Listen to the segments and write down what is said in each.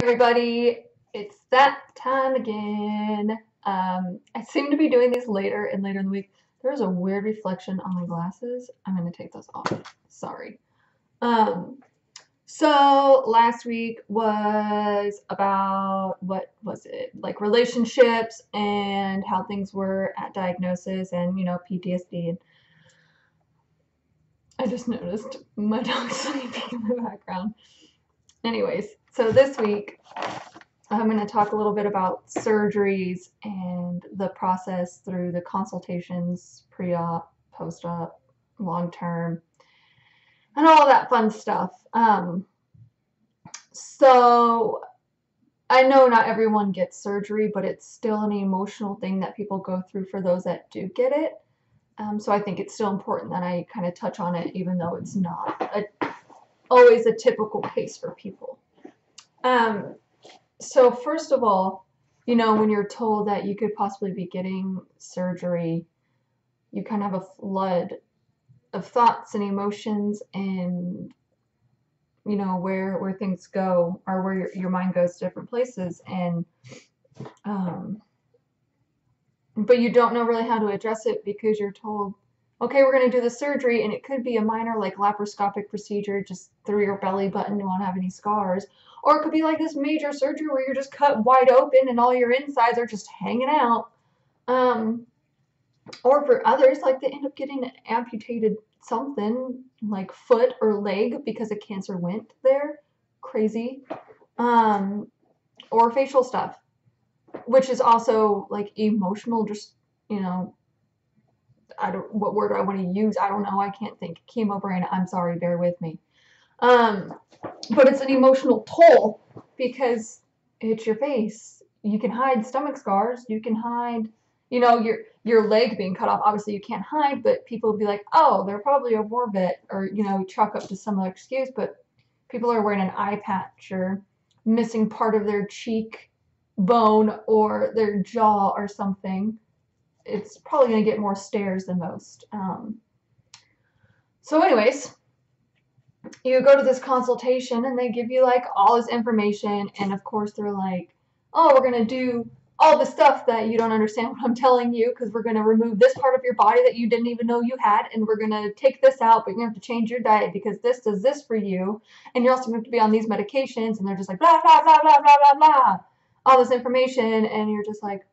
Everybody, it's that time again. I seem to be doing these later and later in the week. There's a weird reflection on my glasses. I'm going to take those off. Sorry. Um, so last week was about, what was it? Like relationships and how things were at diagnosis and, PTSD. And I just noticed my dog sleeping in the background. Anyways, so this week I'm going to talk a little bit about surgeries and the process through the consultations, pre-op, post-op, long-term, and all that fun stuff. So I know not everyone gets surgery, but it's still an emotional thing that people go through for those that do get it. So I think it's still important that I kind of touch on it, even though it's not always a typical case for people. So first of all, when you're told that you could possibly be getting surgery, you kind of have a flood of thoughts and emotions and, where things go or where your mind goes to different places. And, but you don't know really how to address it because you're told, okay, we're going to do the surgery, and it could be a minor like laparoscopic procedure just through your belly button. You won't have any scars. Or it could be like this major surgery where you're just cut wide open and all your insides are just hanging out. Or for others, like they end up getting amputated something like foot or leg because a cancer went there. Crazy. Or facial stuff, which is also like emotional, just, what word do I want to use? I don't know. I can't think. Chemo brain. I'm sorry. Bear with me. But it's an emotional toll because it's your face. You can hide stomach scars. You can hide, your leg being cut off. Obviously, you can't hide, but people will be like, oh, they're probably a war vet, or, chalk up to some other excuse. But people are wearing an eye patch or missing part of their cheek bone or their jaw or something. It's probably going to get more stares than most. So anyways, you go to this consultation and they give you like all this information, and of course they're like, oh, we're going to do all the stuff that you don't understand what I'm telling you, because we're going to remove this part of your body that you didn't even know you had, and we're going to take this out, but you're going to have to change your diet because this does this for you, and you're also going to have to be on these medications. And they're just like blah blah blah blah blah blah blah, all this information, and you're just like,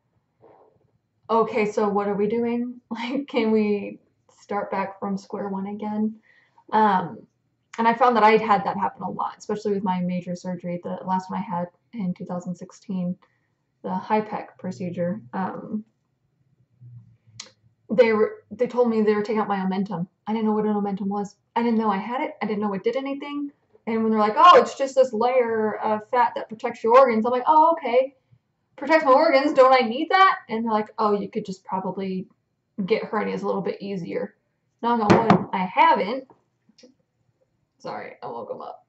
okay, so what are we doing? Like, can we start back from square one again? And I found that I had that happen a lot, especially with my major surgery, the last one I had in 2016, the HIPEC procedure. They told me they were taking out my omentum. I didn't know what an omentum was. I didn't know I had it. I didn't know it did anything. And when they're like, oh, it's just this layer of fat that protects your organs, I'm like, oh, okay. Protects my organs. Don't I need that? And they're like, oh, you could just probably get hernias a little bit easier. Knock on wood, I haven't. Sorry, I woke him up.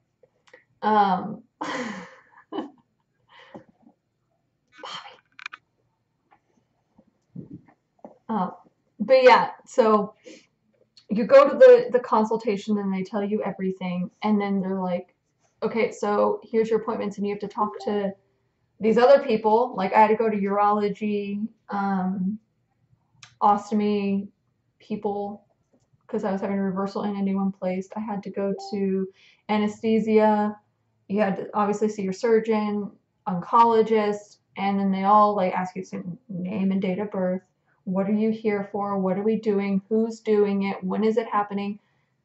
Bobby. But yeah, so you go to the consultation and they tell you everything, and then they're like, okay, so here's your appointments, and you have to talk to these other people. Like I had to go to urology, ostomy people, because I was having a reversal and a new one placed. I had to go to anesthesia. You had to obviously see your surgeon, oncologist, and then they all like ask you name and date of birth. What are you here for? What are we doing? Who's doing it? When is it happening?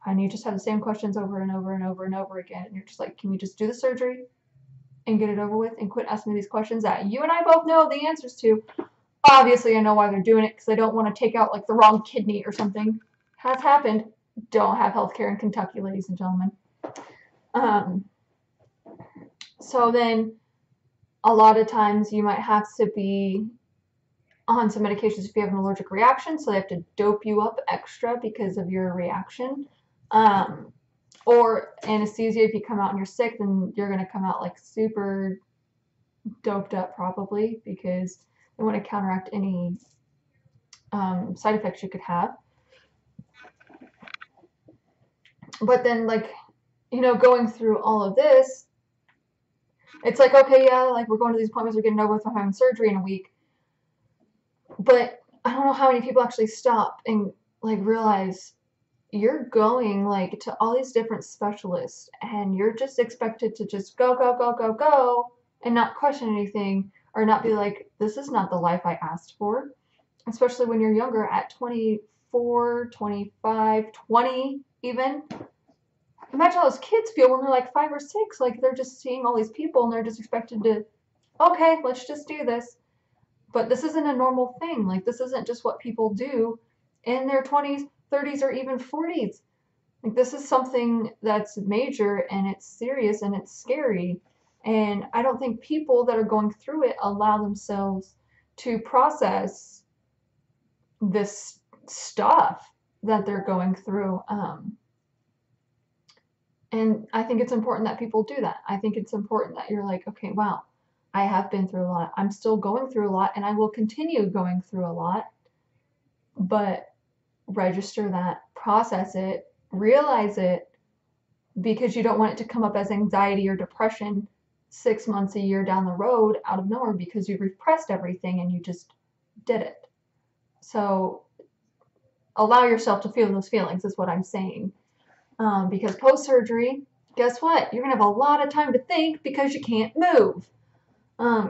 And you just have the same questions over and over and over and over again. And you're just like, can we just do the surgery and get it over with and quit asking me these questions that you and I both know the answers to? Obviously, I know why they're doing it, because they don't want to take out like the wrong kidney or something. Has happened. Don't have healthcare in Kentucky, ladies and gentlemen. So then a lot of times you might have to be on some medications if you have an allergic reaction, so they have to dope you up extra because of your reaction. Or anesthesia, if you come out and you're sick, then you're going to come out like super doped up probably, because they want to counteract any side effects you could have. But then, like, going through all of this, It's like, okay, yeah, like we're going to these appointments, we're getting over with, we're having surgery in a week. But I don't know how many people actually stop and like realize you're going like to all these different specialists and you're just expected to just go, go, go, go, go and not question anything or not be like, this is not the life I asked for. Especially when you're younger at 24, 25, 20 even. Imagine how those kids feel when they're like 5 or 6, like they're just seeing all these people and they're just expected to, okay, let's just do this. But this isn't a normal thing. Like this isn't just what people do in their 20s, 30s, or even 40s. Like this is something that's major and it's serious and it's scary. And I don't think people that are going through it allow themselves to process this stuff that they're going through. And I think it's important that people do that. I think it's important that you're like, okay, wow, I have been through a lot. I'm still going through a lot and I will continue going through a lot. But register that, process it, realize it, because you don't want it to come up as anxiety or depression 6 months, a year down the road out of nowhere because you repressed everything and you just did it. So allow yourself to feel those feelings is what I'm saying. Because post-surgery, guess what? You're going to have a lot of time to think because you can't move.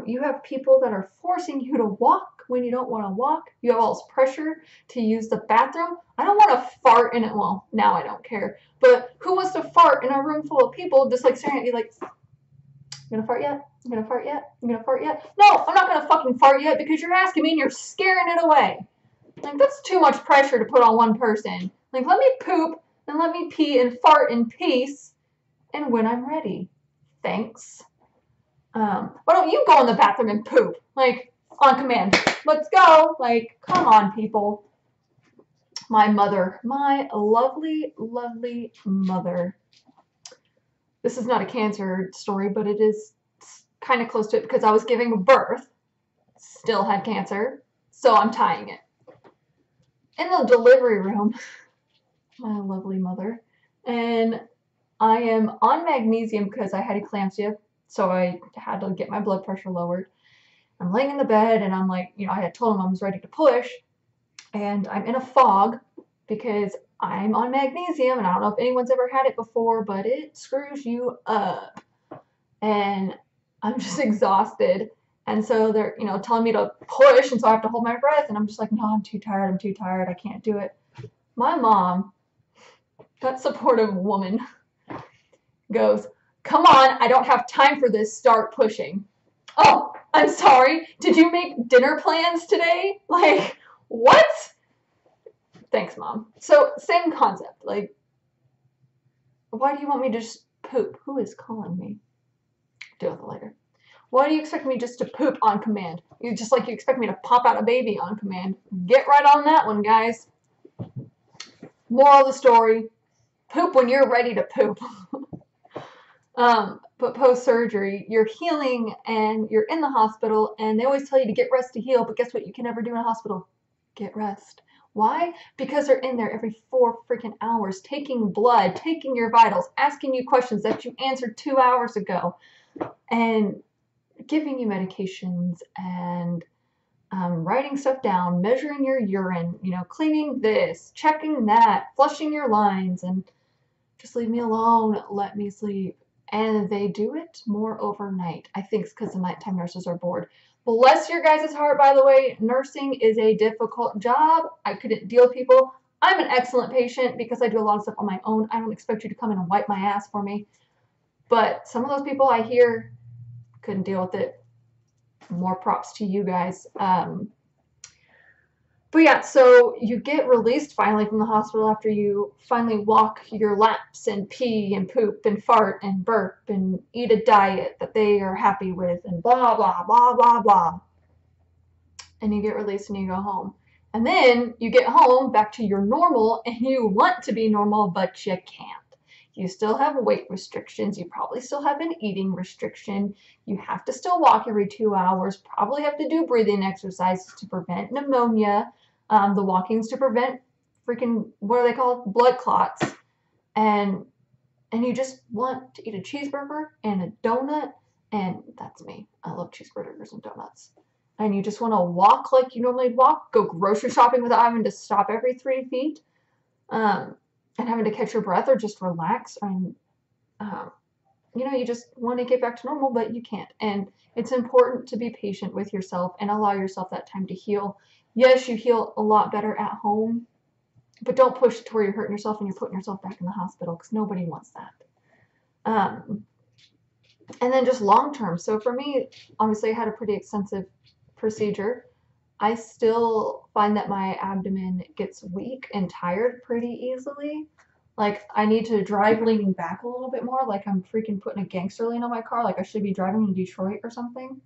You have people that are forcing you to walk when you don't want to walk. You have all this pressure to use the bathroom. I don't want to fart in it. Well, now I don't care. But who wants to fart in a room full of people just like staring at you like, I'm going to fart yet? I'm going to fart yet? I'm going to fart yet? No, I'm not going to fucking fart yet because you're asking me and you're scaring it away. Like, that's too much pressure to put on one person. Like, let me poop and let me pee and fart in peace and when I'm ready. Thanks. Why don't you go in the bathroom and poop? Like, on command. Let's go. Like, come on, people. My mother. My lovely, lovely mother. This is not a cancer story, but it is kind of close to it because I was giving birth. Still had cancer. So I'm tying it. In the delivery room, my lovely mother, and I am on magnesium because I had eclampsia, so I had to get my blood pressure lowered. I'm laying in the bed and I'm like, I had told him I was ready to push, and I'm in a fog because I'm on magnesium, and I don't know if anyone's ever had it before, but it screws you up. And I'm just exhausted. And so they're, telling me to push, and so I have to hold my breath, and I'm just like, no, I'm too tired, I can't do it. My mom, that supportive woman, goes, come on, I don't have time for this, start pushing. Oh, I'm sorry, did you make dinner plans today? Like, what? Thanks, Mom. So, same concept. Like, why do you want me to just poop? Who is calling me? Deal with it later. Why do you expect me just to poop on command? You expect me to pop out a baby on command. Get right on that one, guys. Moral of the story, poop when you're ready to poop. But post-surgery, you're healing and you're in the hospital, and they always tell you to get rest to heal, but guess what you can never do in a hospital? Get rest. Why? Because they're in there every 4 freaking hours, taking blood, taking your vitals, asking you questions that you answered 2 hours ago, and giving you medications and writing stuff down, measuring your urine, cleaning this, checking that, flushing your lines, and just leave me alone, let me sleep. And they do it more overnight. I think it's because the nighttime nurses are bored. Bless your guys' heart, by the way. Nursing is a difficult job. I couldn't deal with people. I'm an excellent patient because I do a lot of stuff on my own. I don't expect you to come in and wipe my ass for me. But some of those people I hear couldn't deal with it. More props to you guys. But yeah, so you get released finally from the hospital after you finally walk your laps and pee and poop and fart and burp and eat a diet that they are happy with and blah, blah, blah, blah, blah. And you get released and you go home. And then you get home back to your normal and you want to be normal, but you can't. You still have weight restrictions. You probably still have an eating restriction. You have to still walk every 2 hours. Probably have to do breathing exercises to prevent pneumonia. The walking's to prevent freaking, what are they called? Blood clots. And you just want to eat a cheeseburger and a donut And that's me. I love cheeseburgers and donuts. And you just want to walk like you normally walk, go grocery shopping without having to stop every 3 feet, and having to catch your breath or just relax. And, you just want to get back to normal, but you can't. And it's important to be patient with yourself and allow yourself that time to heal. Yes, you heal a lot better at home, but don't push it to where you're hurting yourself and you're putting yourself back in the hospital because nobody wants that. And then just long term. So for me, obviously, I had a pretty extensive procedure. I still find that my abdomen gets weak and tired pretty easily. Like, I need to drive leaning back a little bit more, like I'm freaking putting a gangster lean on my car, like I should be driving in Detroit or something.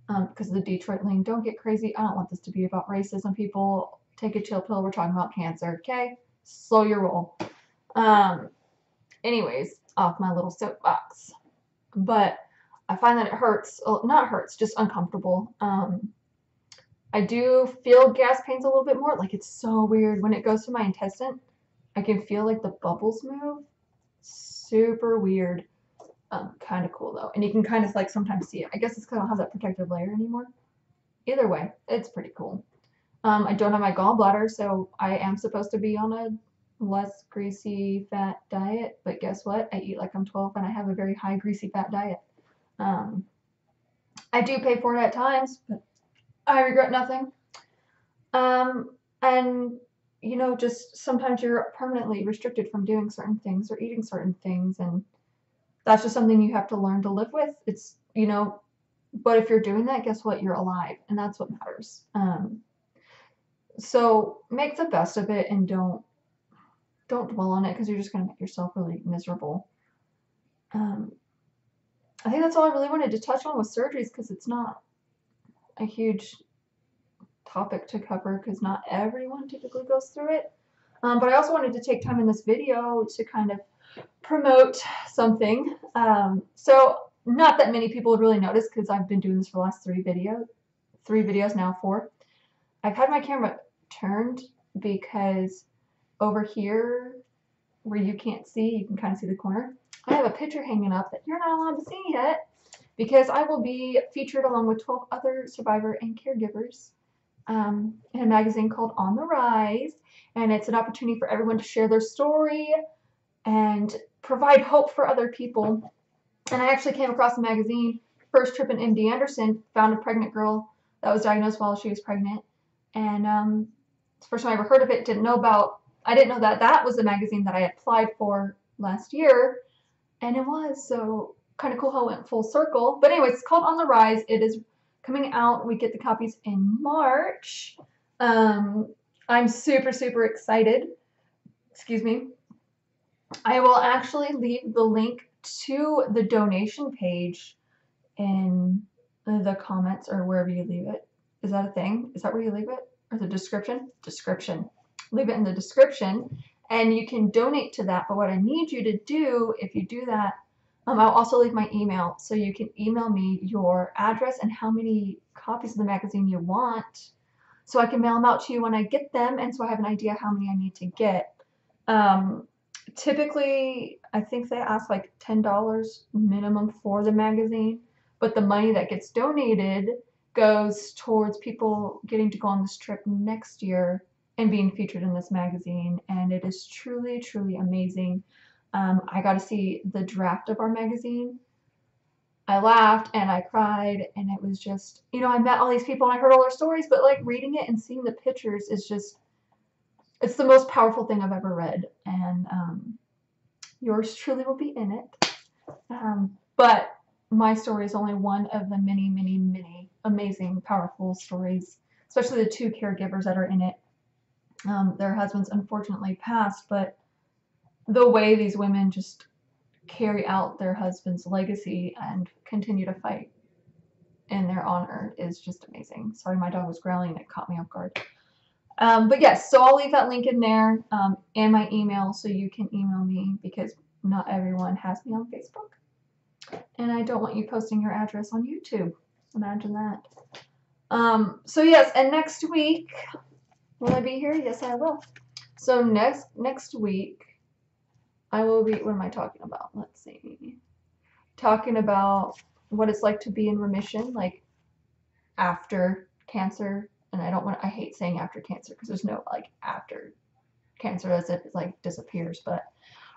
Because the Detroit lean, don't get crazy. I don't want this to be about racism, people. Take a chill pill. We're talking about cancer, okay? Slow your roll. Anyways, off my little soapbox. But I find that it hurts, not hurts, just uncomfortable. I do feel gas pains a little bit more. Like, it's so weird. When it goes to my intestine, I can feel like the bubbles move. Super weird. Kind of cool though. And you can kind of like sometimes see it. I guess it's because I don't have that protective layer anymore. Either way, it's pretty cool. I don't have my gallbladder, so I am supposed to be on a less greasy fat diet. But guess what? I eat like I'm 12 and I have a very high greasy fat diet. I do pay for it at times, but I regret nothing. And just sometimes you're permanently restricted from doing certain things or eating certain things, and that's just something you have to learn to live with. It's, but if you're doing that, guess what? You're alive, and that's what matters. So make the best of it and don't dwell on it because you're just going to make yourself really miserable. I think that's all I really wanted to touch on with surgeries because it's not a huge topic to cover because not everyone typically goes through it. But I also wanted to take time in this video to kind of promote something. So not that many people have really noticed because I've been doing this for the last 3 videos now, 4. I've had my camera turned because over here where you can't see, you can kind of see the corner. I have a picture hanging up that you're not allowed to see yet because I will be featured along with 12 other survivor and caregivers in a magazine called On the Rise, and it's an opportunity for everyone to share their story and provide hope for other people. And I actually came across the magazine. First trip in MD Anderson, found a pregnant girl that was diagnosed while she was pregnant, and it's the first time I ever heard of it. I didn't know that was the magazine that I applied for last year, and it was so kind of cool how it went full circle. But anyways, it's called On the Rise. It is coming out. We get the copies in March. I'm super, super excited. Excuse me. I will actually leave the link to the donation page in the comments or wherever you leave it. Is that a thing? Is that where you leave it? Or the description? Description. Leave it in the description and you can donate to that. But what I need you to do, if you do that, I'll also leave my email so you can email me your address and how many copies of the magazine you want so I can mail them out to you when I get them, and so I have an idea how many I need to get. Typically, I think they ask like $10 minimum for the magazine, but the money that gets donated goes towards people getting to go on this trip next year and being featured in this magazine, and it is truly, truly amazing. I got to see the draft of our magazine. I laughed and I cried, and it was just, I met all these people and I heard all their stories, but like reading it and seeing the pictures is just, it's the most powerful thing I've ever read, and yours truly will be in it. But my story is only one of the many, many, many amazing, powerful stories, especially the 2 caregivers that are in it. Their husbands unfortunately passed, but the way these women just carry out their husband's legacy and continue to fight in their honor is just amazing. Sorry, my dog was growling and it caught me off guard. But yes, so I'll leave that link in there and my email so you can email me because not everyone has me on Facebook. And I don't want you posting your address on YouTube. Imagine that. So yes, and next week, will I be here? Yes, I will. So next week, I will be, what am I talking about? Let's see. Talking about what it's like to be in remission, like after cancer. And I hate saying after cancer because there's no like after cancer as if it like disappears, but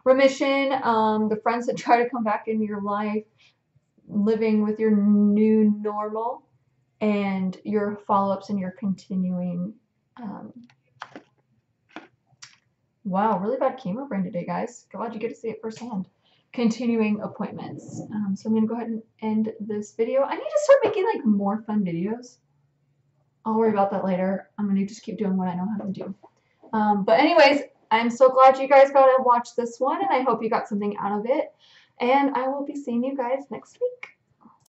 remission, the friends that try to come back into your life, living with your new normal, and your follow-ups and your continuing. Wow, really bad chemo brain today, guys. Glad you get to see it firsthand. Continuing appointments. So I'm going to go ahead and end this video. I need to start making like more fun videos. I'll worry about that later. I'm going to just keep doing what I know how to do. But anyways, I'm so glad you guys got to watch this one, and I hope you got something out of it. And I will be seeing you guys next week.